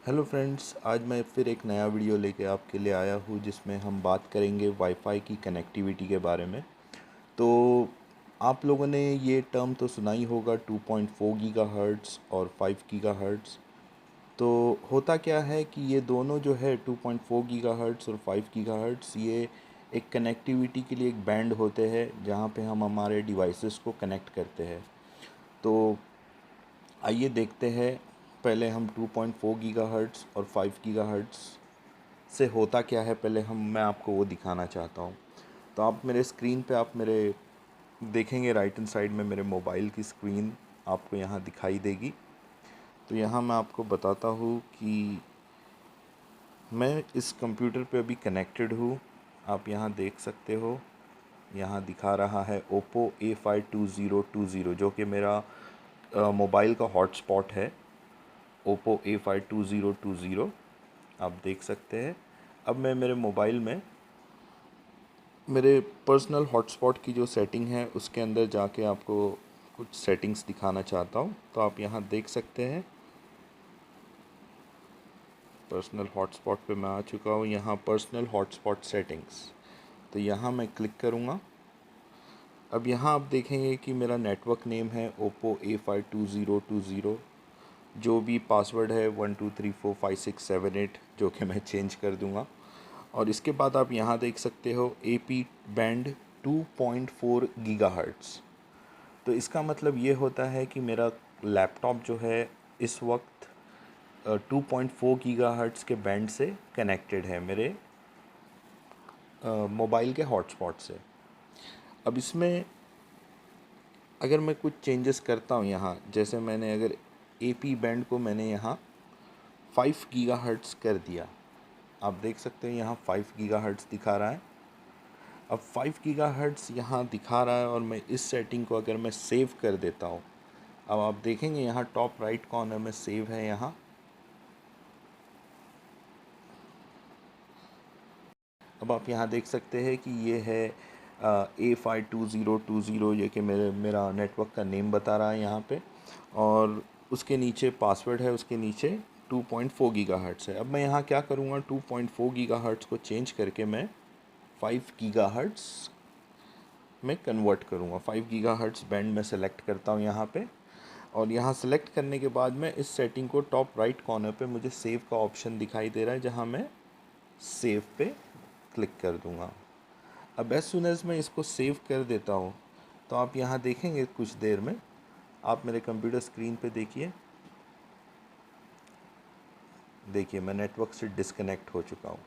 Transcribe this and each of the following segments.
Hello friends, आज मैं फिर एक नया वीडियो लेके आपके लिए आया हूँ जिसमें हम बात करेंगे वाईफाई की कनेक्टिविटी के बारे में। तो आप लोगों ने ये टर्म तो सुना ही होगा 2.4 गीगाहर्ट्ज़ और 5 गीगाहर्ट्ज़। तो होता क्या है कि ये दोनों जो है 2.4 गीगाहर्ट्ज़ और 5 गीगाहर्ट्ज़ ये एक कनेक्टिविटी के लिए एक बैंड होते हैं जहाँ पे हम हमारे डिवाइसेस को कनेक्ट करते हैं। तो आइए देखते हैं, पहले हम 2.4 गीगाहर्ट्ज़ और 5 गीगाहर्ट्ज़ से होता क्या है, पहले मैं आपको वो दिखाना चाहता हूँ। तो आप मेरे स्क्रीन पे आप मेरे देखेंगे राइट हैंड साइड में मेरे मोबाइल की स्क्रीन आपको यहाँ दिखाई देगी। तो यहाँ मैं आपको बताता हूँ कि मैं इस कंप्यूटर पे अभी कनेक्टेड हूँ। आप यहाँ देख सकते हो, यहाँ दिखा रहा है Oppo A52020 जो कि मेरा मोबाइल का हॉटस्पॉट है। Oppo A52020 आप देख सकते हैं। अब मैं मेरे मोबाइल में मेरे पर्सनल हॉटस्पॉट की जो सेटिंग है उसके अंदर जाके आपको कुछ सेटिंग्स दिखाना चाहता हूँ। तो आप यहाँ देख सकते हैं, पर्सनल हॉटस्पॉट पे मैं आ चुका हूँ। यहाँ पर्सनल हॉटस्पॉट सेटिंग्स, तो यहाँ मैं क्लिक करूँगा। अब यहाँ आप देखेंगे कि मेरा नेटवर्क नेम है Oppo A52020। जो भी पासवर्ड है 12345678 जो कि मैं चेंज कर दूँगा। और इसके बाद आप यहाँ देख सकते हो AP बैंड 2.4 गीगाहर्ट्ज़। तो इसका मतलब ये होता है कि मेरा लैपटॉप जो है इस वक्त 2.4 गीगाहर्ट्ज़ के बैंड से कनेक्टेड है मेरे मोबाइल के हॉटस्पॉट से। अब इसमें अगर मैं कुछ चेंजेस करता हूँ यहाँ, जैसे मैंने अगर AP बैंड को मैंने यहाँ 5 गीगाहर्ट्ज़ कर दिया, आप देख सकते हैं यहाँ 5 गीगाहर्ट्ज़ दिखा रहा है। अब 5 गीगाहर्ट्ज़ यहाँ दिखा रहा है और मैं इस सेटिंग को अगर मैं सेव कर देता हूँ, अब आप देखेंगे यहाँ टॉप राइट कॉर्नर में सेव है यहाँ। अब आप यहाँ देख सकते हैं कि ये है A52020, ये कि मेरा नेटवर्क का नेम बता रहा है यहाँ पे, और उसके नीचे पासवर्ड है, उसके नीचे 2.4 गीगाहर्ट्ज़ है। अब मैं यहाँ क्या करूँगा, 2.4 गीगाहर्ट्ज़ को चेंज करके मैं 5 गीगाहर्ट्ज़ में कन्वर्ट करूँगा। 5 गीगाहर्ट्ज़ बैंड में सेलेक्ट करता हूँ यहाँ पे, और यहाँ सेलेक्ट करने के बाद मैं इस सेटिंग को टॉप राइट कॉर्नर पे मुझे सेव का ऑप्शन दिखाई दे रहा है, जहाँ मैं सेव पे क्लिक कर दूँगा। अब एज सुन एज मैं इसको सेव कर देता हूँ तो आप यहाँ देखेंगे कुछ देर में, आप मेरे कंप्यूटर स्क्रीन पे देखिए मैं नेटवर्क से डिस्कनेक्ट हो चुका हूँ।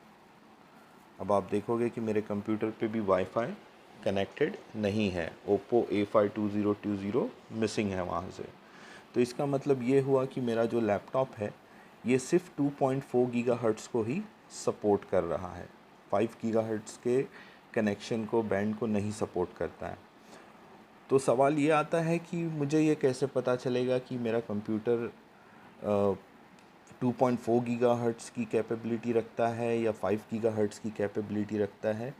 अब आप देखोगे कि मेरे कंप्यूटर पे भी वाईफाई कनेक्टेड नहीं है, Oppo A52020 मिसिंग है वहाँ से। तो इसका मतलब ये हुआ कि मेरा जो लैपटॉप है ये सिर्फ 2.4 गीगाहर्ट्ज़ को ही सपोर्ट कर रहा है, 5 गीगाहर्ट्ज़ के कनेक्शन को, बैंड को नहीं सपोर्ट करता है। तो सवाल ये आता है कि मुझे ये कैसे पता चलेगा कि मेरा कंप्यूटर 2.4 गीगाहर्ट्ज़ की कैपेबिलिटी रखता है या 5 गीगाहर्ट्ज़ की कैपेबिलिटी रखता है।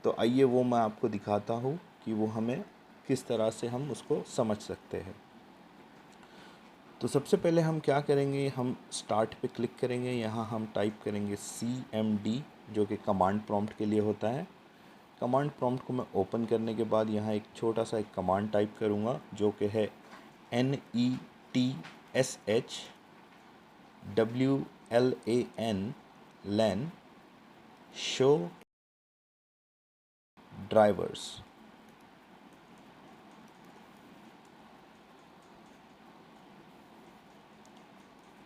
तो आइए वो मैं आपको दिखाता हूँ कि वो हमें किस तरह से हम उसको समझ सकते हैं। तो सबसे पहले हम क्या करेंगे, हम स्टार्ट पे क्लिक करेंगे। यहाँ हम टाइप करेंगे CMD जो कि कमांड प्रॉम्प्ट के लिए होता है। कमांड प्रॉम्प्ट को मैं ओपन करने के बाद यहाँ एक छोटा सा एक कमांड टाइप करूँगा जो कि है NETSHWLAN LAN शो ड्राइवर्स।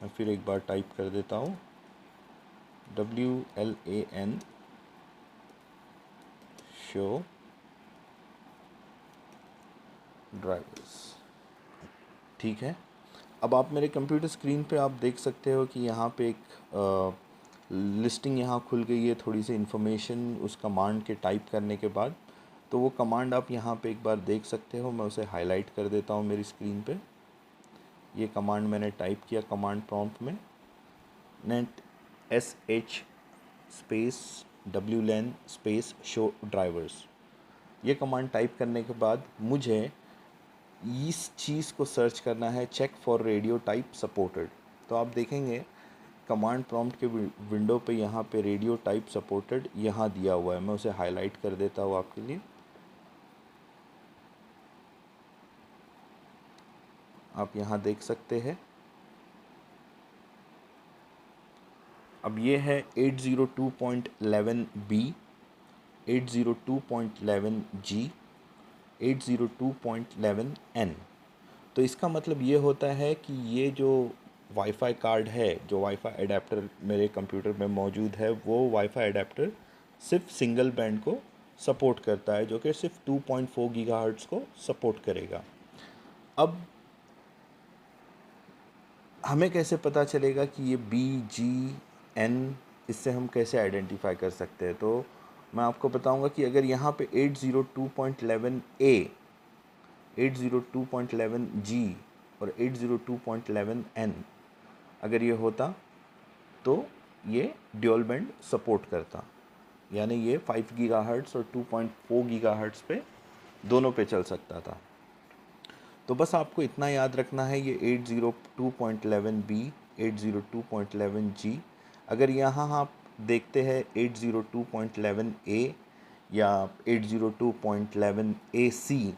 मैं फिर एक बार टाइप कर देता हूँ WLAN शो ड्राइवर्स। ठीक है। अब आप मेरे कंप्यूटर स्क्रीन पे आप देख सकते हो कि यहाँ पे एक लिस्टिंग यहाँ खुल गई है, थोड़ी सी इन्फॉर्मेशन उस कमांड के टाइप करने के बाद। तो वो कमांड आप यहाँ पे एक बार देख सकते हो, मैं उसे हाईलाइट कर देता हूँ मेरी स्क्रीन पे। ये कमांड मैंने टाइप किया कमांड प्रॉम्प्ट में, net SH space WLAN space show drivers. ये कमांड टाइप करने के बाद मुझे इस चीज़ को सर्च करना है, check for radio type supported. तो आप देखेंगे कमांड प्रॉम्प्ट के विंडो पे यहाँ पे रेडियो टाइप सपोर्टेड यहाँ दिया हुआ है, मैं उसे हाईलाइट कर देता हूँ आपके लिए। आप यहाँ देख सकते हैं। अब ये है 802.11b, 802.11g, 802.11n। तो इसका मतलब ये होता है कि ये जो वाईफाई कार्ड है, जो वाईफाई एडाप्टर मेरे कंप्यूटर में मौजूद है, वो वाईफाई एडाप्टर सिर्फ सिंगल बैंड को सपोर्ट करता है, जो कि सिर्फ 2.4 गीगाहर्ट्ज़ को सपोर्ट करेगा। अब हमें कैसे पता चलेगा कि ये बी जी एन, इससे हम कैसे आइडेंटिफाई कर सकते हैं? तो मैं आपको बताऊंगा कि अगर यहाँ पे 802.11a, 802.11g और 802.11n अगर ये होता तो ये ड्यूल बैंड सपोर्ट करता, यानी ये 5 गीगाहर्ट्ज़ और 2.4 गीगाहर्ट्ज़ पे दोनों पे चल सकता था। तो बस आपको इतना याद रखना है, ये 802.11b, 802.11g, अगर यहाँ आप देखते हैं 802.11a या 802.11ac,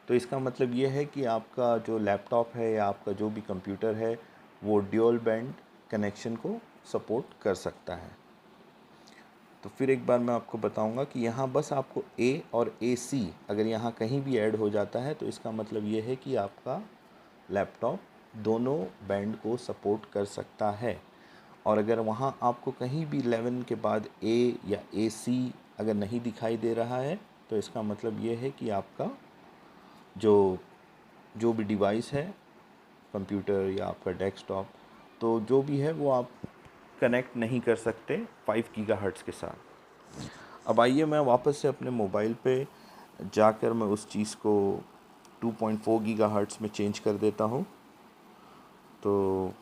तो इसका मतलब ये है कि आपका जो लैपटॉप है या आपका जो भी कंप्यूटर है वो ड्यूल बैंड कनेक्शन को सपोर्ट कर सकता है। तो फिर एक बार मैं आपको बताऊंगा कि यहाँ बस आपको A और AC अगर यहाँ कहीं भी ऐड हो जाता है तो इसका मतलब ये है कि आपका लैपटॉप दोनों बैंड को सपोर्ट कर सकता है। और अगर वहाँ आपको कहीं भी 11 के बाद A या AC अगर नहीं दिखाई दे रहा है तो इसका मतलब ये है कि आपका जो भी डिवाइस है, कंप्यूटर या आपका डेस्कटॉप, तो जो भी है वो आप कनेक्ट नहीं कर सकते 5 गीगाहर्ट्ज़ के साथ। अब आइए मैं वापस से अपने मोबाइल पे जाकर मैं उस चीज़ को 2.4 गीगाहर्ट्ज़ में चेंज कर देता हूँ। तो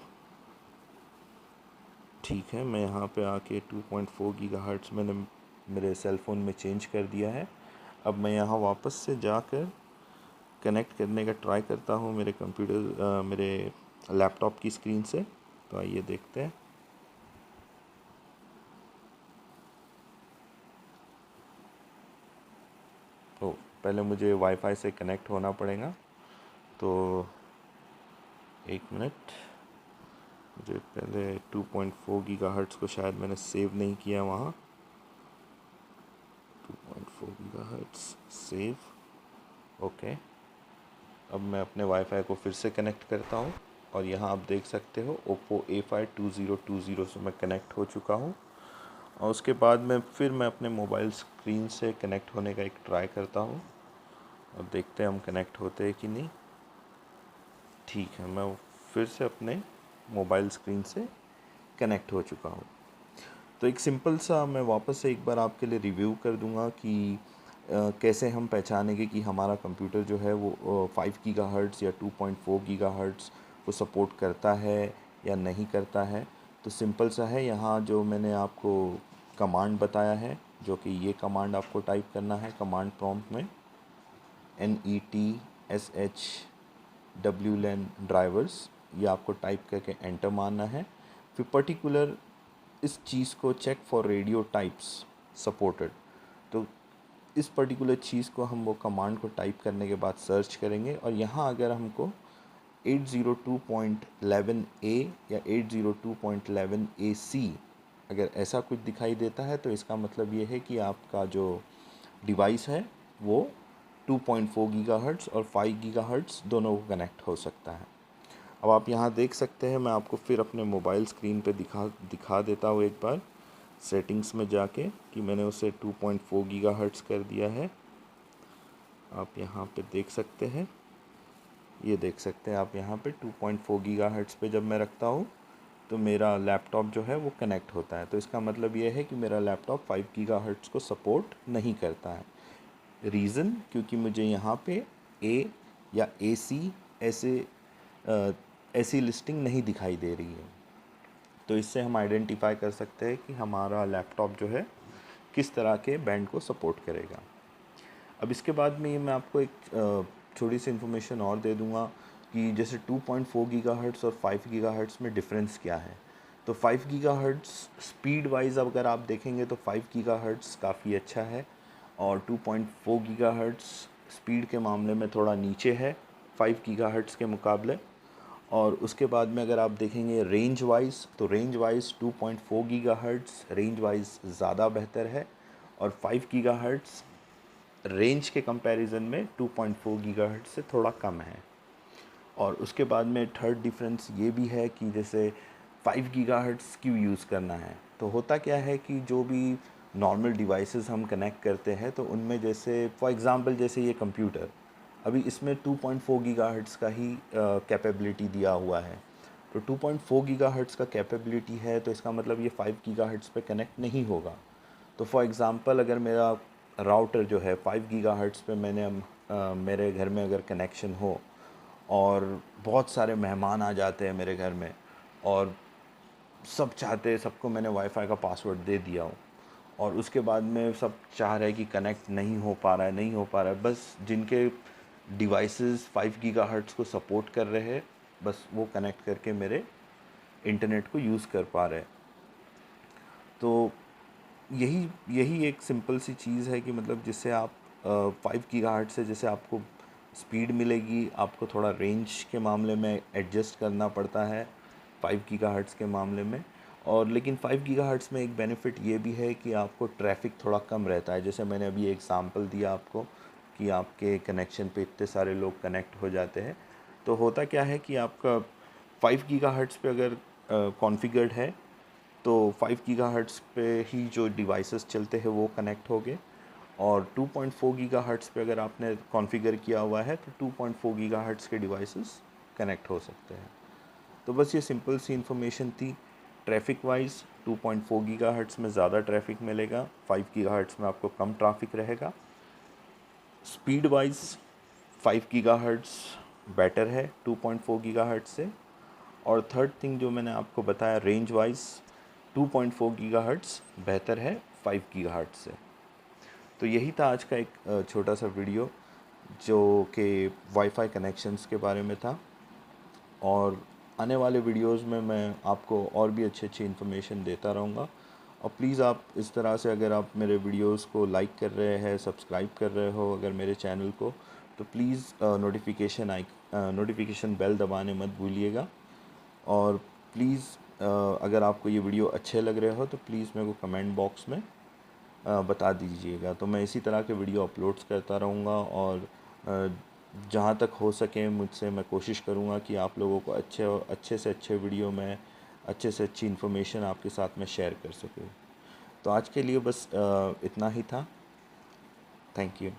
ठीक है, मैं यहाँ पे आके 2.4 गीगाहर्ट्ज़ मैंने मेरे सेल फ़ोन में चेंज कर दिया है। अब मैं यहाँ वापस से जाकर कनेक्ट करने का ट्राई करता हूँ मेरे कंप्यूटर मेरे लैपटॉप की स्क्रीन से। तो आइए देखते हैं। तो पहले मुझे वाईफाई से कनेक्ट होना पड़ेगा, तो एक मिनट, मुझे पहले 2.4 गीगाहर्ट्ज़ को शायद मैंने सेव नहीं किया वहाँ। 2.4 गीगाहर्ट्ज़ सेव, ओके। अब मैं अपने वाईफाई को फिर से कनेक्ट करता हूँ और यहाँ आप देख सकते हो Oppo A5 2020 से मैं कनेक्ट हो चुका हूँ। और उसके बाद मैं अपने मोबाइल स्क्रीन से कनेक्ट होने का एक ट्राई करता हूँ और देखते हैं हम कनेक्ट होते हैं कि नहीं। ठीक है, मैं फिर से अपने मोबाइल स्क्रीन से कनेक्ट हो चुका हूँ। तो एक सिंपल सा मैं वापस से एक बार आपके लिए रिव्यू कर दूँगा कि कैसे हम पहचानेंगे कि हमारा कंप्यूटर जो है वो 5 गीगाहर्ट्ज़ या 2.4 गीगाहर्ट्ज़ को सपोर्ट करता है या नहीं करता है। तो सिंपल सा है, यहाँ जो मैंने आपको कमांड बताया है, जो कि ये कमांड आपको टाइप करना है कमांड प्रॉम्प्ट में, NETSHWLAN ड्राइवर्स, ये आपको टाइप करके एंटर मारना है। फिर पर्टिकुलर इस चीज़ को check for radio types supported, तो इस पर्टिकुलर चीज़ को हम वो कमांड को टाइप करने के बाद सर्च करेंगे और यहाँ अगर हमको 802.11a या 802.11ac अगर ऐसा कुछ दिखाई देता है तो इसका मतलब ये है कि आपका जो डिवाइस है वो 2.4 गीगाहर्ट्ज़ और 5 गीगाहर्ट्ज़ दोनों को कनेक्ट हो सकता है। अब आप यहाँ देख सकते हैं, मैं आपको फिर अपने मोबाइल स्क्रीन पे दिखा देता हूँ एक बार सेटिंग्स में जाके कि मैंने उसे 2.4 गीगाहर्ट्ज़ कर दिया है। आप यहाँ पे देख सकते हैं, ये देख सकते हैं आप यहाँ पे 2.4 गीगाहर्ट्ज़ पे जब मैं रखता हूँ तो मेरा लैपटॉप जो है वो कनेक्ट होता है। तो इसका मतलब ये है कि मेरा लैपटॉप 5 गीगाहर्ट्ज़ को सपोर्ट नहीं करता है। रीज़न, क्योंकि मुझे यहाँ पे ए या AC ऐसी लिस्टिंग नहीं दिखाई दे रही है। तो इससे हम आइडेंटिफाई कर सकते हैं कि हमारा लैपटॉप जो है किस तरह के बैंड को सपोर्ट करेगा। अब इसके बाद में ये मैं आपको एक छोटी सी इन्फॉर्मेशन और दे दूँगा कि जैसे 2.4 गीगाहर्ट्ज़ और 5 गीगाहर्ट्ज़ में डिफरेंस क्या है। तो 5 गीगाहर्ट्ज़ स्पीड वाइज अगर आप देखेंगे तो 5 गीगाहर्ट्ज़ काफ़ी अच्छा है, और 2.4 गीगाहर्ट्ज़ स्पीड के मामले में थोड़ा नीचे है 5 गीगाहर्ट्ज़ के मुकाबले। और उसके बाद में अगर आप देखेंगे रेंज वाइज, तो range wise 2.4 gigahertz range wise ज़्यादा बेहतर है, और 5 गीगाहर्ट्ज़ रेंज के कंपैरिजन में 2.4 गीगाहर्ट्ज़ से थोड़ा कम है। और उसके बाद में थर्ड डिफरेंस ये भी है कि जैसे 5 गीगाहर्ट्ज़ क्यों यूज़ करना है। तो होता क्या है कि जो भी नॉर्मल डिवाइसेस हम कनेक्ट करते हैं तो उनमें जैसे फॉर एग्ज़ाम्पल जैसे ये कंप्यूटर, अभी इसमें 2.4 गीगाहर्ट्ज़ का ही कैपेबिलिटी दिया हुआ है। तो 2.4 गीगाहर्ट्ज़ का कैपेबिलिटी है तो इसका मतलब ये 5 गीगाहर्ट्ज़ पे कनेक्ट नहीं होगा। तो फॉर एग्ज़ाम्पल अगर मेरा राउटर जो है 5 गीगाहर्ट्ज़ पे मेरे घर में अगर कनेक्शन हो और बहुत सारे मेहमान आ जाते हैं मेरे घर में, और सब चाहते हैं, सबको मैंने वाईफाई का पासवर्ड दे दिया हो, और उसके बाद में सब चाह रहे हैं कि कनेक्ट नहीं हो पा रहा है, नहीं हो पा रहा है, बस जिनके डिवाइसेस 5 गीगाहर्ट्ज़ को सपोर्ट कर रहे हैं बस वो कनेक्ट करके मेरे इंटरनेट को यूज़ कर पा रहे हैं। तो यही यही एक सिंपल सी चीज़ है कि मतलब जिससे आप 5 गीगाहर्ट्ज़ से जैसे आपको स्पीड मिलेगी, आपको थोड़ा रेंज के मामले में एडजस्ट करना पड़ता है 5 गीगाहर्ट्ज़ के मामले में। और लेकिन 5 गीगाहर्ट्ज़ में एक बेनिफिट ये भी है कि आपको ट्रैफिक थोड़ा कम रहता है। जैसे मैंने अभी एग्ज़ाम्पल दिया आपको कि आपके कनेक्शन पे इतने सारे लोग कनेक्ट हो जाते हैं, तो होता क्या है कि आपका 5 गीगाहर्ट्ज़ पे अगर कॉन्फ़िगर्ड है तो 5 गीगाहर्ट्ज़ पे ही जो डिवाइसेस चलते हैं वो कनेक्ट हो गए, और 2.4 गीगाहर्ट्ज़ पे अगर आपने कॉन्फ़िगर किया हुआ है तो 2.4 गीगाहर्ट्ज़ के डिवाइसेस कनेक्ट हो सकते हैं। तो बस ये सिंपल सी इन्फॉर्मेशन थी। ट्रैफिक वाइज 2.4 गीगाहर्ट्ज़ में ज़्यादा ट्रैफिक मिलेगा, 5 गीगाहर्ट्ज़ में आपको कम ट्रैफिक रहेगा। स्पीड वाइज 5 गीगाहर्ट्ज़ बेटर है 2.4 गीगाहर्ट्ज़ से। और थर्ड थिंग जो मैंने आपको बताया, रेंज वाइज 2.4 गीगाहर्ट्ज़ बेहतर है 5 गीगाहर्ट्ज़ से। तो यही था आज का एक छोटा सा वीडियो जो कि वाईफाई कनेक्शंस के बारे में था। और आने वाले वीडियोस में मैं आपको और भी अच्छी अच्छी इन्फॉर्मेशन देता रहूँगा। और प्लीज़ आप इस तरह से अगर आप मेरे वीडियोस को लाइक कर रहे हैं, सब्सक्राइब कर रहे हो अगर मेरे चैनल को, तो प्लीज़ नोटिफिकेशन बेल दबाने मत भूलिएगा। और प्लीज़ अगर आपको ये वीडियो अच्छे लग रहे हो तो प्लीज़ मेरे को कमेंट बॉक्स में बता दीजिएगा। तो मैं इसी तरह के वीडियो अपलोड्स करता रहूँगा, और जहाँ तक हो सके मुझसे मैं कोशिश करूँगा कि आप लोगों को अच्छे से अच्छे वीडियो में अच्छे से अच्छी इन्फॉर्मेशन आपके साथ में शेयर कर सकूँ। तो आज के लिए बस इतना ही था। Thank you.